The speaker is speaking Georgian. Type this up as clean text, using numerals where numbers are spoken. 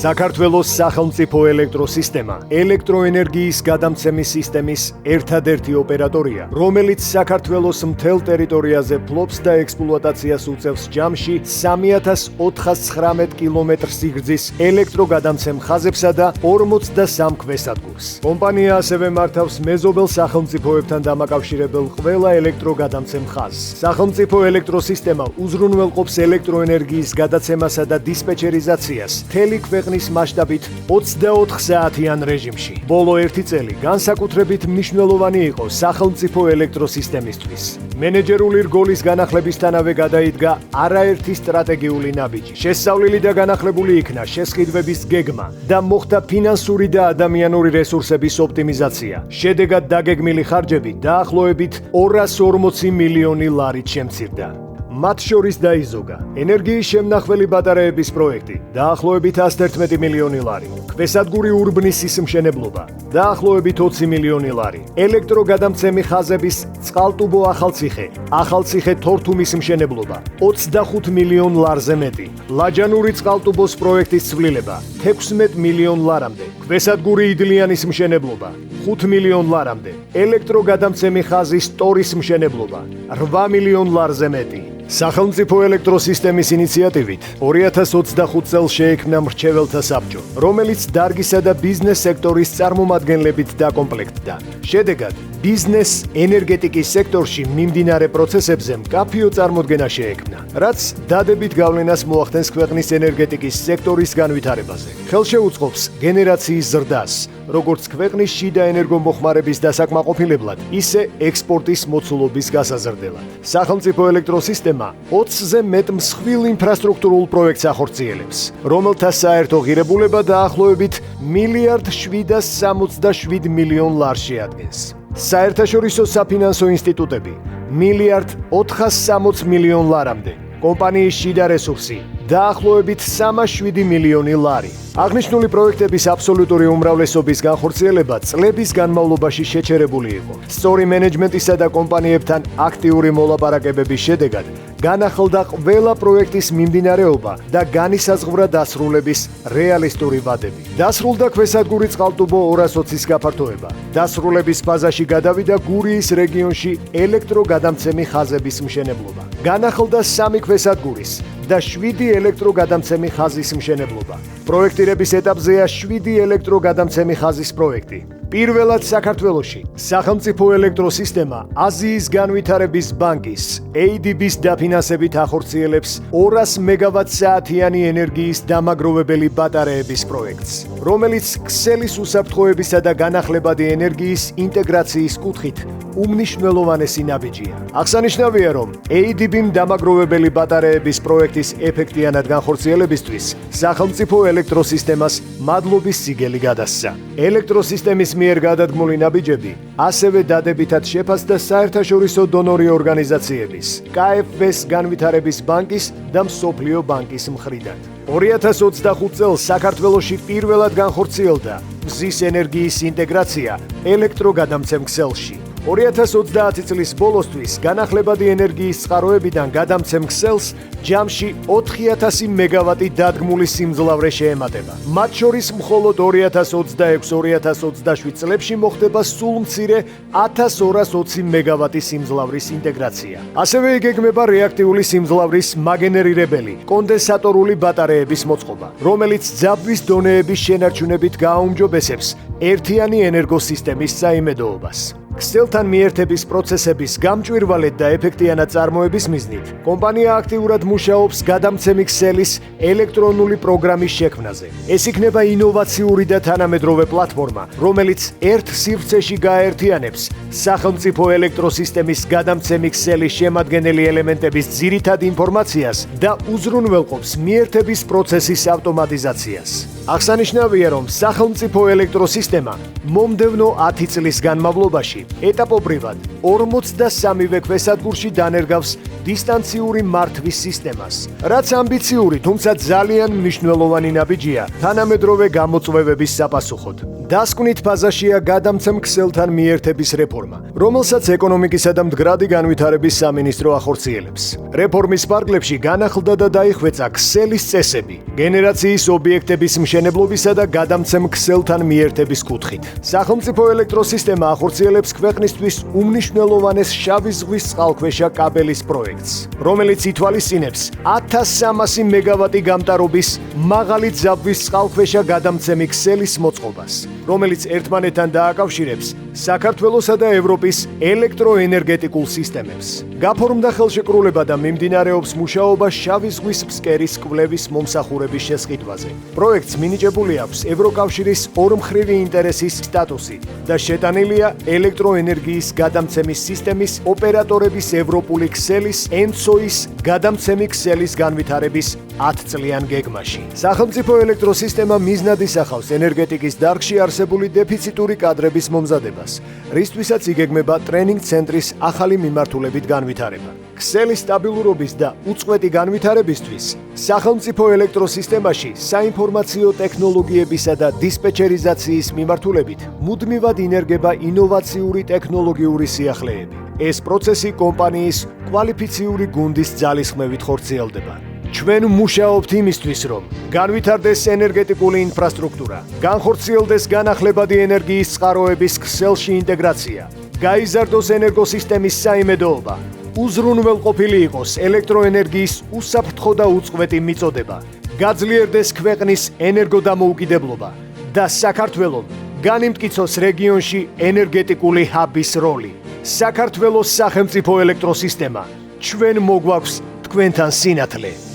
საქართველოს სახელმწიფო ელექტროსისტემა ელექტროენერგიის გადამცემის სისტემის ერთადერთი ოპერატორია, რომელიც საქართველოს მთელ ტერიტორიაზე ფლობს და ექსპლუატაციას უწევს ჯამში 3419 კილომეტრ სიგრძის ელექტროგადამცემ ხაზებსა და 43 ქვესადგურს. კომპანია ასევე მართავს მეზობელ სახელმწიფოებთან დამაკავშირებელ ყველა ელექტროგადამცემ ხაზს. სახელმწიფო ელექტროსისტემა უზრუნველყოფს ელექტროენერგიის გადაცემასა და დისპეჩერიზაციას მთელი ქვეყნის მასშტაბით 24 საათიან რეჟიმში. ბოლო 1 წელი განსაკუთრებით მნიშვნელოვანი იყო სახელმწიფო ელექტროსისტემისთვის. მენეჯერული რგოლის განახლებისთანავე გადაიდგა არაერთი სტრატეგიული ნაბიჯი. შესწავლილი და განახლებული იქნა შესყიდვების გეგმა და მოხდა ფინანსური და ადამიანური რესურსების ოპტიმიზაცია. შედეგად დაგეგმილი ხარჯები დაახლოებით 240 მილიონი ლარით შემცირდა. მათ შორის დაიზოგა ენერგიის შემნახველი ბატარეების პროექტი დაახლოებით 111 მილიონი ლარი, ქვესადგური ურბნისის მშენებლობა დაახლოებით 20 მილიონი ლარი, ელექტროგადამცემი ხაზების წყალტუბო ახალციხე თორთუმის მშენებლობა 25 მილიონ ლარზე მეტი, ლაჯანური წყალტუბოს პროექტის ცვლილება 16 მილიონ ლარამდე, ქვესადგური იდლიანის მშენებლობა 5 მილიონ ლარამდე, ელექტროგადამცემი ხაზის ტორის მშენებლობა 8 მილიონ ლარზე მეტი. სახელმწიფო ელექტროსისტემის ინიციატივით 2025 წელს შეიქმნა მრჩეველთა საბჭო, რომელიც დარგისა და ბიზნეს სექტორის წარმომადგენლებით დაკომპლექტდა. შედეგად, ბიზნეს ენერგეტიკის სექტორში მიმდინარე პროცესებზე მკაფიო წარმოდგენა შეექმნა, რაც დადებით გავლენას მოახდენს ქვეყნის ენერგეტიკის სექტორის განვითარებაზე. ხელშეუწყობს გენერაციის ზრდას, როგორც ქვეყნის შიდა ენერგომოხმარების დასაკმაყოფილებლად, ისე ექსპორტის მოცულობის გასაზრდელად. სახელმწიფო ელექტროსისტემა 20-ზე მეტ მსხვილ ინფრასტრუქტურულ პროექტს ახორციელებს, რომელთა საერთო ღირებულება დაახლოებით 1,767 მილიონ ლარს შეადგენს. საერთაშორისო საფინანსო ინსტიტუტები 1,460 მილიონ ლარამდე, კომპანიის შიდა რესურსი დაახლოებით 307 მილიონი ლარი. აღნიშნული პროექტების აბსოლუტური უმრავლესობის განხორციელება წლების განმავლობაში შეჩერებული იყო. სწორი მენეჯმენტისა და კომპანიებთან აქტიური მოლაპარაკებების შედეგად განახლდა ყველა პროექტის მიმდინარეობა და განისაზღვრა დასრულების რეალისტური ვადები. დასრულდა ქვესადგური წყალტუბო 220-ის გაფართოება. დასრულების ფაზაში გადავიდა გურიის რეგიონში ელექტროგადამცემი ხაზების მშენებლობა. განახლდა 3 ქვესადგურის და 7 ელექტროგადამცემი ხაზის მშენებლობა. პროექტირების ეტაპზეა 7 ელექტროგადამცემი ხაზის პროექტი. პირველად საქართველოში სახელმწიფო ელექტროსისტემა აზიის განვითარების ბანკის ADB-ს დაფინანსებით ახორციელებს 200 მეგავატ-საათიანი ენერგიის დამაგროვებელი ბატარეების პროექტს, რომელიც ქსელის უსაფრთხოებისა და განახლებადი ენერგიის ინტეგრაციის კუთხით უმნიშვნელოვანესი ნაბიჯია. აღსანიშნავია, რომ ADB-მ დამაგროვებელი ბატარეების პროექტის ეფექტიანად განხორციელებისთვის სახელმწიფო ელექტროსისტემას მადლობის სიგელი გადასცა. ელექტროსისტემის მიერ გადადგმული ნაბიჯები ასევე დადებითად შეფასდა საერთაშორისო დონორი ორგანიზაციების, KfW-ს განვითარების ბანკის და მსოფლიო ბანკის მხრიდან. 2025 წელს საქართველოში პირველად განხორციელდა მზის ენერგიის ინტეგრაცია ელექტროგადამცემ ქსელში. 2030 წლის ბოლოსთვის განახლებადი ენერგიის წყაროებიდან გადამცემ ქსელს ჯამში 4000 მეგავატი დადგმული სიმძლავრე შეემატება. მათ შორის მხოლოდ 2026-2027 წლებში მოხდება სულ მცირე 1220 მეგავატი სიმძლავრის ინტეგრაცია. ასევე იგეგმება რეაქტიული სიმძლავრის მაგენერირებელი კონდენსატორული ბატარეების მოწყობა, რომელიც ძაბვის დონეების შენარჩუნებით გააუმჯობესებს ერთიანი ენერგოსისტემის საიმედოობას. ქსელთან მიერთების პროცესების გამჭვირვალედ და ეფექტიანად წარმოების მიზნით, კომპანია აქტიურად მუშაობს გადამცემი ქსელის ელექტრონული პროგრამის შექმნაზე. ეს იქნება ინოვაციური და თანამედროვე პლატფორმა, რომელიც ერთ სივრცეში გააერთიანებს სახელმწიფო ელექტროსისტემის გადამცემი ქსელის შემადგენელი ელემენტების ძირითად ინფორმაციას და უზრუნველყოფს მიერთების პროცესის ავტომატიზაციას. აღსანიშნავია, რომ სახელმწიფო ელექტროსისტემა მომდევნო 10 წლის განმავლობაში ეტაპობრივად 43-ვე ქვესადგურში დანერგავს დისტანციური მართვის სისტემას, რაც ამბიციური, თუმცა ძალიან მნიშვნელოვანი ნაბიჯია თანამედროვე გამოწვევების საპასუხოდ. დასკვნით ფაზაშია გადამცემ ქსელთან მიერთების რეფორმა, რომელსაც ეკონომიკისა და მდგრადი განვითარების სამინისტრო ახორციელებს. რეფორმის ფარგლებში განახლდა და დაიხვეწა ქსელის წესები, გენერაციის ობიექტების მშენებლობა მშენებლობისა და გადამცემ ქსელთან მიერთების კუთხით. სახელმწიფო ელექტროსისტემა ახორციელებს ქვეყნისთვის უმნიშვნელოვანეს შავი ზღვის წყალქვეშა კაბელის პროექტს, რომელიც ითვალისწინებს 1300 მეგავატი გამტარობის მაღალი ძაბვის წყალქვეშა გადამცემი ქსელის მოწყობას, რომელიც ერთმანეთთან დააკავშირებს საქართველოსა და ევროპის ელექტროენერგეტიკულ სისტემებს. გაფორმდა ხელშეკრულება და მიმდინარეობს მუშაობა შავი ზღვის ფსკერის კვლევის მომსახურების შესყიდვაზე. პროექტს მინიჭებული აქვს ევროკავშირის ორმხრივი ინტერესის სტატუსი და შეტანილია ელექტროენერგიის გადამცემის სისტემის ოპერატორების ევროპული ქსელის ENTSO-ის გადამცემი ქსელის განვითარების 10 წლიან გეგმაში. სახელმწიფო ელექტროსისტემა მიზნად ისახავს ენერგეტიკის დარგში არსებული დეფიციტური კადრების მომზადებას, რისთვისაც იგეგმება ტრენინგ ცენტრის ახალი მიმართულებით განვითარება. ქსელის სტაბილურობის და უწყვეტი განვითარებისთვის სახელმწიფო ელექტროსისტემაში საინფორმაციო ტექნოლოგიებისა და დისპეჩერიზაციის მიმართულებით მუდმივად ინერგება ინოვაციური ტექნოლოგიური სიახლეები. ეს პროცესი კომპანიის კვალიფიციური გუნდის ძალისხმევით ხორციელდება. ჩვენ მუშაობთ იმისთვის, რომ განვითარდეს ენერგეტიკული ინფრასტრუქტურა, განხორციელდეს განახლებადი ენერგიის წყაროების ქსელში ინტეგრაცია, გაიზარდოს ენერგოსისტემის საიმედოობა, უზრუნველყოფილი იყოს ელექტროენერგიის უსაფრთხო და უწყვეტი მიწოდება, გაძლიერდეს ქვეყნის ენერგოდამოუკიდებლობა და საქართველოს განიმტკიცოს რეგიონში ენერგეტიკული ჰაბის როლი. საქართველოს სახელმწიფო ელექტროსისტემა, ჩვენ მოგვაქვს თქვენთან სინათლე.